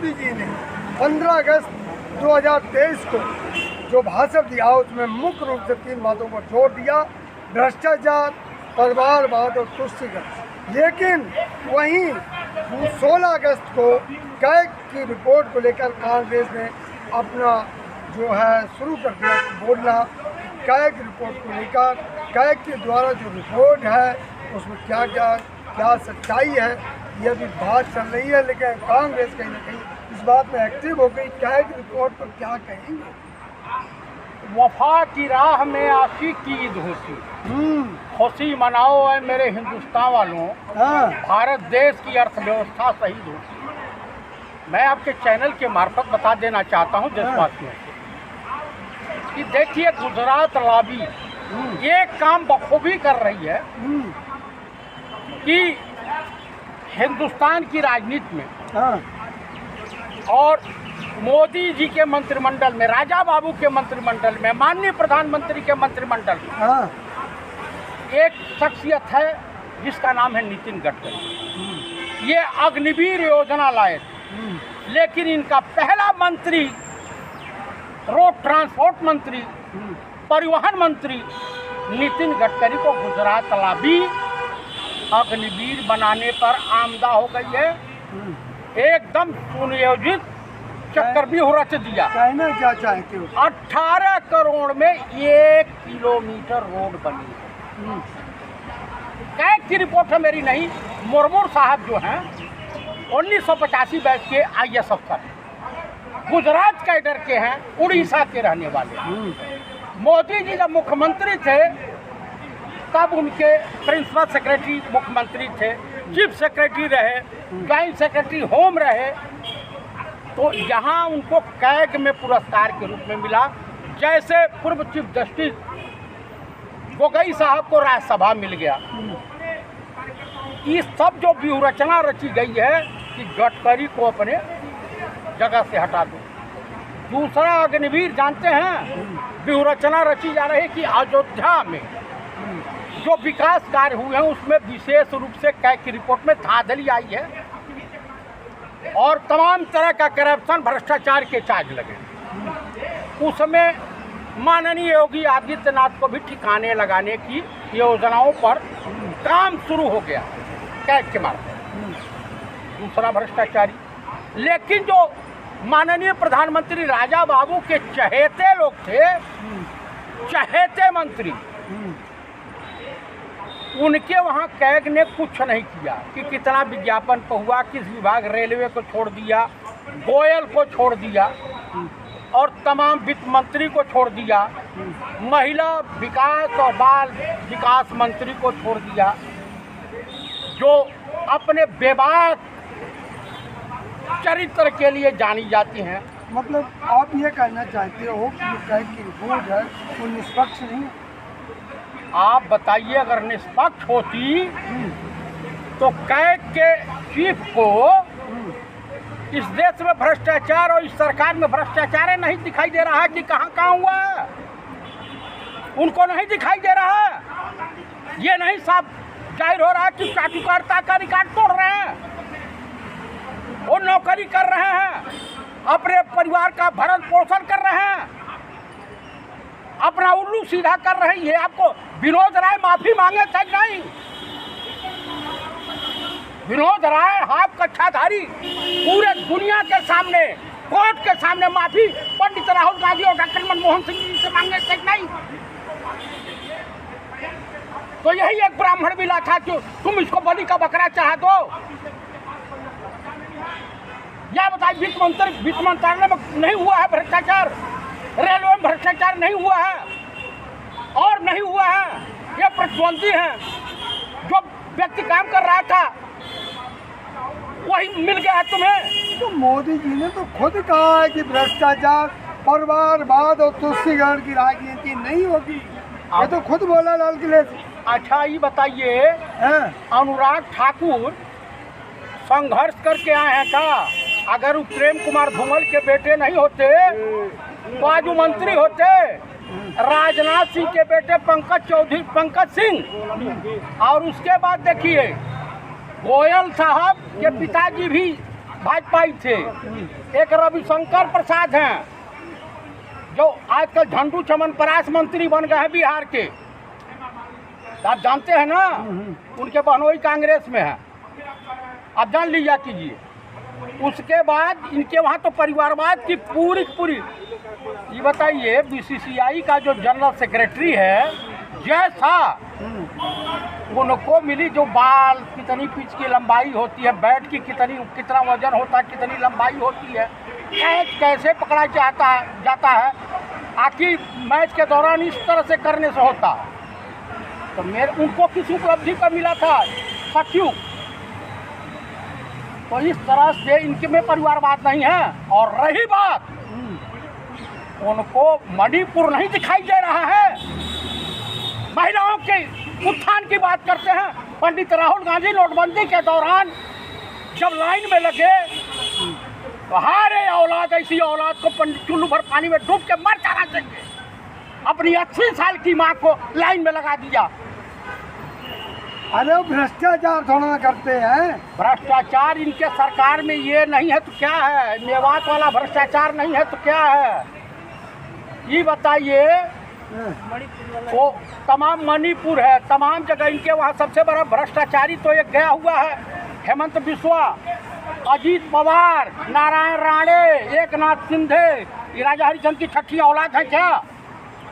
मोदी जी ने 15 अगस्त 2023 को जो भाषण दिया उसमें मुख्य रूप से 3 बातों पर जोर दिया: भ्रष्टाचार, परिवारवाद और तुष्टिकरण। लेकिन वहीं 16 अगस्त को कैग की रिपोर्ट को लेकर कांग्रेस ने अपना जो है शुरू कर दिया बोलना। कैग रिपोर्ट को लेकर कैग के द्वारा जो रिपोर्ट है उसमें क्या क्या सच्चाई है, यह भी बात चल रही है। लेकिन कांग्रेस कहीं ना कहीं इस बात में एक्टिव हो गई। कैग रिपोर्ट पर क्या कहेंगे? वफा की राह में आशिक की ईद होती, खुशी मनाओ है मेरे हिंदुस्तान वालों, भारत देश की अर्थव्यवस्था शहीद होती। मैं आपके चैनल के मार्फत बता देना चाहता हूं देशवासियों को कि देखिए, गुजरात लॉबी ये काम बखूबी कर रही है कि हिंदुस्तान की राजनीति में और मोदी जी के मंत्रिमंडल में, राजा बाबू के मंत्रिमंडल में, माननीय प्रधानमंत्री के मंत्रिमंडल में एक शख्सियत है जिसका नाम है नितिन गडकरी। ये अग्निवीर योजना लाए थे, लेकिन इनका पहला मंत्री, रोड ट्रांसपोर्ट मंत्री, परिवहन मंत्री नितिन गडकरी को गुजरात लॉबी अग्निवीर बनाने पर आमदा हो गई है। एकदम सुनियोजित चक्रव्यूह रच दिया। कहना क्या चाहते हो? 18 करोड़ में 1 किलोमीटर रोड बनी है। कैग की रिपोर्ट है, मेरी नहीं। मुर्मू साहब जो हैं 1985 बैच के IAS अफसर, गुजरात कैडर के हैं, उड़ीसा के रहने वाले। मोदी जी जब मुख्यमंत्री थे तब उनके प्रिंसिपल सेक्रेटरी मुख्यमंत्री थे, चीफ सेक्रेटरी रहे, ज्वाइंट सेक्रेटरी होम रहे। तो यहाँ उनको कैग में पुरस्कार के रूप में मिला, जैसे पूर्व चीफ जस्टिस गोगोई साहब को राज्यसभा मिल गया। ये सब जो व्यूह रचना रची गई है कि गडकरी को अपने जगह से हटा दो। दूसरा अग्निवीर जानते हैं, व्यूह रचना रची जा रही है कि अयोध्या में जो विकास कार्य हुए हैं उसमें विशेष रूप से कैग की रिपोर्ट में धांधली आई है और तमाम तरह का करप्शन, भ्रष्टाचार के चार्ज लगे। उसमें माननीय योगी आदित्यनाथ को भी ठिकाने लगाने की योजनाओं पर काम शुरू हो गया कैग के मार्फत। दूसरा भ्रष्टाचारी। लेकिन जो माननीय प्रधानमंत्री राजा बाबू के चहेते लोग थे, चहेते मंत्री, उनके वहाँ कैग ने कुछ नहीं किया कि कितना विज्ञापन पर हुआ, किस विभाग, रेलवे को छोड़ दिया, गोयल को छोड़ दिया और तमाम वित्त मंत्री को छोड़ दिया, महिला विकास और बाल विकास मंत्री को छोड़ दिया, जो अपने बेबाक चरित्र के लिए जानी जाती हैं। मतलब आप ये कहना चाहते हो कि कैग की रिपोर्ट है वो निष्पक्ष नहीं? आप बताइए, अगर निष्पक्ष होती तो कैग के चीफ को इस देश में भ्रष्टाचार और इस सरकार में भ्रष्टाचार नहीं दिखाई दे रहा है कि कहाँ हुआ है? उनको नहीं दिखाई दे रहा है। ये नहीं साफ जाहिर हो रहा है कि चाटुकारिता का रिकॉर्ड तोड़ रहे हैं, वो नौकरी कर रहे हैं, अपने परिवार का भरण पोषण कर रहे हैं, अपना उल्लू सीधा कर रही है। आपको विनोद राय माफी मांगे थे नहीं? विनोद राय हाफ कच्छाधारी पूरे दुनिया के सामने, कोर्ट के सामने माफी पंडित राहुल गांधी और डॉक्टर मनमोहन सिंह जी से मांगे थे नहीं? तो यही एक ब्राह्मण मिला था कि तुम इसको बलि का बकरा चढ़ा दो। या बताइए, वित्त मंत्रालय में नहीं हुआ है भ्रष्टाचार, रेलवे में भ्रष्टाचार नहीं हुआ है और नहीं हुआ है। ये प्रतिद्वंदी हैं, जो व्यक्ति काम कर रहा था वही मिल गया है तुम्हें। तो मोदी जी ने तो खुद कहा है कि भ्रष्टाचार, परिवारवाद और तुष्टिकरण की राजनीति नहीं होगी। ये तो खुद बोला लाल किले से। अच्छा, ये बताइए, अनुराग ठाकुर संघर्ष करके आए हैं का? अगर वो प्रेम कुमार धूमल के बेटे नहीं होते तो आज वो मंत्री होते। राजनाथ सिंह के बेटे पंकज सिंह, और उसके बाद देखिए गोयल साहब के पिताजी भी भाजपाई थे, एक रविशंकर प्रसाद हैं जो आजकल झंडू चमन परास मंत्री बन गए हैं बिहार के, आप जानते हैं ना, उनके बहनोई कांग्रेस में है, आप जान लीजिए कीजिए। उसके बाद इनके वहाँ तो परिवारवाद की पूरी ये बताइए, बीसीसीआई का जो जनरल सेक्रेटरी है जैसा उनको मिली, जो बाल कितनी पिच की लंबाई होती है, बैट की कितना वजन होता है, कितनी लंबाई होती है, कैच कैसे पकड़ा जाता है, आखिर मैच के दौरान इस तरह से करने से होता है। तो उनको किस उपलब्धि का मिला था, सचिव। तो इस तरह से इनके में परिवारवाद नहीं है। और रही बात, उनको मणिपुर नहीं दिखाई दे रहा है, महिलाओं के उत्थान की बात करते हैं। पंडित राहुल गांधी नोटबंदी के दौरान जब लाइन में लगे तो हारे औलाद, ऐसी औलाद को चुल्लू भर पानी में डूब के मर जाना चाहिए, अपनी 80 साल की माँ को लाइन में लगा दिया। अरे वो भ्रष्टाचार थोड़ा करते हैं। भ्रष्टाचार इनके सरकार में ये नहीं है तो क्या है, मेवात वाला भ्रष्टाचार नहीं है तो क्या है, ये बताइए। वो तमाम मणिपुर है, तमाम जगह इनके वहाँ सबसे बड़ा भ्रष्टाचारी तो एक गया हुआ है, हेमंत बिस्वा, अजीत पवार, नारायण राणे, एकनाथ शिंदे, ये राजा हरिचंद की छठी औलाद है क्या?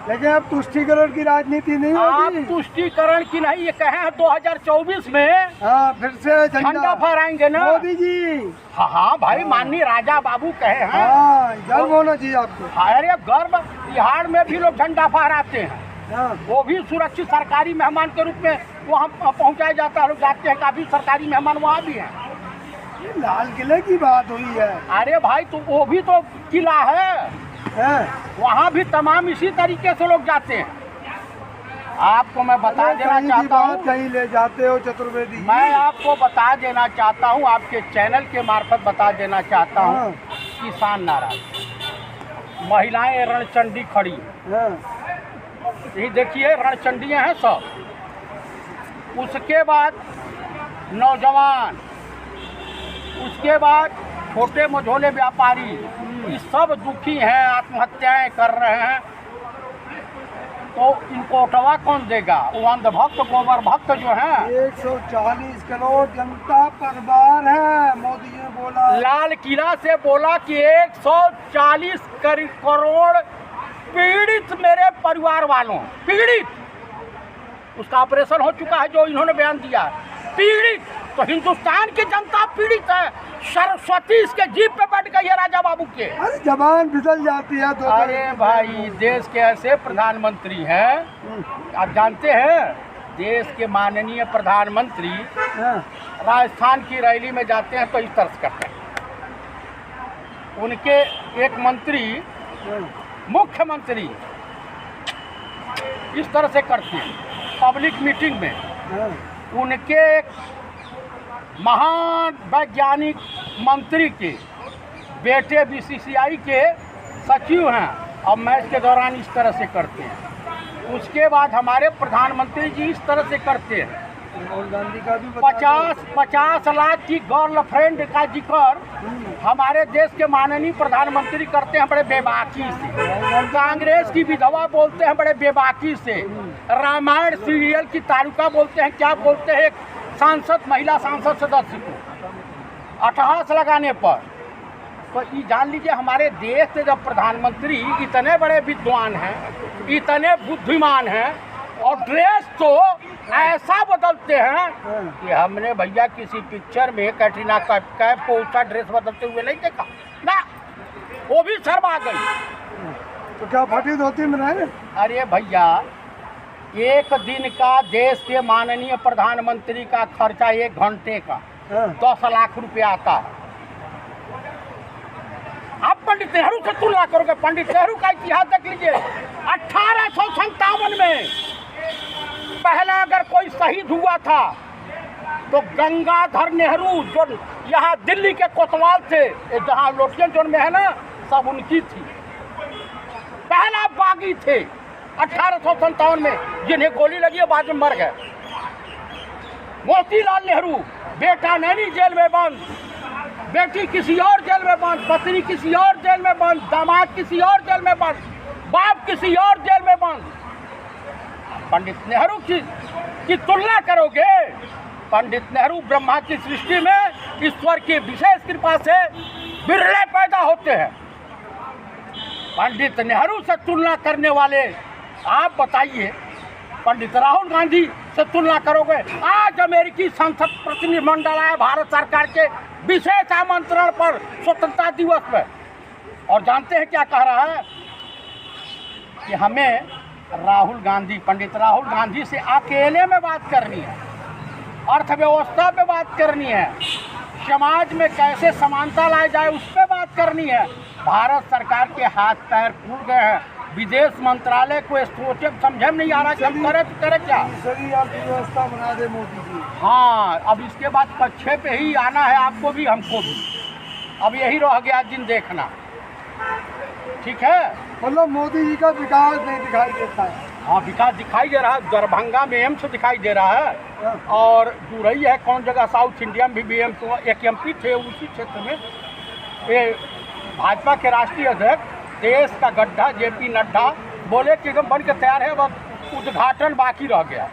लेकिन अब तुष्टीकरण की राजनीति नहीं होगी। आप तुष्टीकरण की नहीं, ये कहे हैं 2024 में हाँ, फिर से झंडा फहराएंगे ना मोदी जी। हाँ भाई, माननीय राजा बाबू कहे हैं। हाँ, गर्व होना चाहिए आपको। अरे गर्व, बिहार में भी लोग झंडा फहराते हैं, हाँ। वो भी सुरक्षित सरकारी मेहमान के रूप में वहाँ पहुँचाया जाता है, लोग जाते हैं, काफी सरकारी मेहमान वहाँ भी हैं। ये लाल किले की बात हुई है। अरे भाई, तो वो भी तो किला है, वहाँ भी तमाम इसी तरीके से लोग जाते हैं। आपको मैं बता देना चाहता हूँ, कहीं ले जाते हो चतुर्वेदी, मैं आपको बता देना चाहता हूँ, आपके चैनल के मार्फत बता देना चाहता हूँ, किसान नाराज, महिलाएं रणचंडी खड़ी, यही देखिए रणचंडियाँ हैं सब। उसके बाद नौजवान, उसके बाद छोटे मझोले व्यापारी, ये सब दुखी हैं, आत्महत्याएं कर रहे हैं। तो इनको उठवा कौन देगा? वो अंधभक्त गोबर भक्त जो हैं। 140 करोड़ जनता परिवार है, मोदी जी ने बोला, लाल किला से बोला कि 140 करोड़ पीड़ित मेरे परिवार वालों, पीड़ित, उसका ऑपरेशन हो चुका है जो इन्होंने बयान दिया, पीड़ित। तो हिंदुस्तान की जनता पीड़ित है। सरस्वती इसके जीप पे बैठ गई है राजा बाबू के। अरे जबान फिसल जाती है तो। अरे भाई, देश के ऐसे प्रधानमंत्री हैं, आप जानते हैं, देश के माननीय प्रधानमंत्री राजस्थान की रैली में जाते हैं तो इस तरह से करते हैं। उनके एक मंत्री, मुख्यमंत्री इस तरह से करते हैं पब्लिक मीटिंग में। उनके एक महान वैज्ञानिक मंत्री के बेटे बीसीसीआई के सचिव हैं, और मैच के दौरान इस तरह से करते हैं। उसके बाद हमारे प्रधानमंत्री जी इस तरह से करते हैं। राहुल गांधी का भी 50 लाख की गर्लफ्रेंड का जिक्र हमारे देश के माननीय प्रधानमंत्री करते हैं बड़े बेबाकी से। कांग्रेस की विधवा बोलते हैं बड़े बेबाकी से। रामायण सीरियल की तारुका बोलते हैं, क्या बोलते हैं, एक सांसद, महिला सांसद सदस्य को अट्टहास लगाने पर। तो ये जान लीजिए, हमारे देश के जब प्रधानमंत्री इतने बड़े विद्वान हैं, इतने बुद्धिमान हैं, और ड्रेस तो ऐसा बदलते हैं कि हमने भैया किसी पिक्चर में कैटरीना कैफ को उसका ड्रेस बदलते हुए नहीं देखा ना, वो भी शर्मा गई। तो क्या फटी धोती में रहे? अरे भैया, एक दिन का देश के माननीय प्रधानमंत्री का खर्चा 1 घंटे का 10 लाख रुपया आता है। आप पंडित नेहरू से तुलना करोगे, पंडित नेहरू का इतिहास देख लीजिए। 1857 में पहला अगर कोई शहीद हुआ था तो गंगाधर नेहरू, जो यहाँ दिल्ली के कोतवाल थे, जहाँ लोटियन जोन में है ना, सब उनकी थी। पहला बागी थे 1857 में, जिन्हें गोली लगी बाद में मर गए। मोतीलाल नेहरू, बेटा नैनी जेल में बंद, बेटी किसी और जेल में बंद, पत्नी किसी और जेल में बंद, दामाद किसी और जेल में बंद, बाप किसी और जेल में बंद। पंडित नेहरू की तुलना करोगे, पंडित नेहरू ब्रह्मा की सृष्टि में ईश्वर की विशेष कृपा से बिरले पैदा होते हैं। पंडित नेहरू से तुलना करने वाले आप बताइए, पंडित राहुल गांधी से तुलना करोगे? आज अमेरिकी संसद प्रतिनिधिमंडल आया भारत सरकार के विशेष आमंत्रण पर स्वतंत्रता दिवस पर, और जानते हैं क्या कह रहा है कि हमें राहुल गांधी, पंडित राहुल गांधी से अकेले में बात करनी है, अर्थव्यवस्था पे बात करनी है, समाज में कैसे समानता लाई जाए उस पर बात करनी है। भारत सरकार के हाथ पैर फूल गए हैं, विदेश मंत्रालय को सोचे समझे नहीं आ रहा कि हम करे क्या। सही अर्थव्यवस्था बना दे मोदी जी। हाँ, अब इसके बाद पक्षे पे ही आना है, आपको भी हमको भी। अब यही रह गया दिन देखना, ठीक है। मतलब मोदी जी का विकास नहीं दिखाई देता है। हाँ, विकास दिखाई दे रहा है, दरभंगा में एम्स दिखाई दे रहा है, और दूरही है कौन जगह साउथ इंडिया में भी एम्स, एक MP थे उसी क्षेत्र में। ये भाजपा के राष्ट्रीय अध्यक्ष देश का गड्ढा JP नड्डा बोले कि एकदम बन के तैयार है, बस उद्घाटन बाकी रह गया।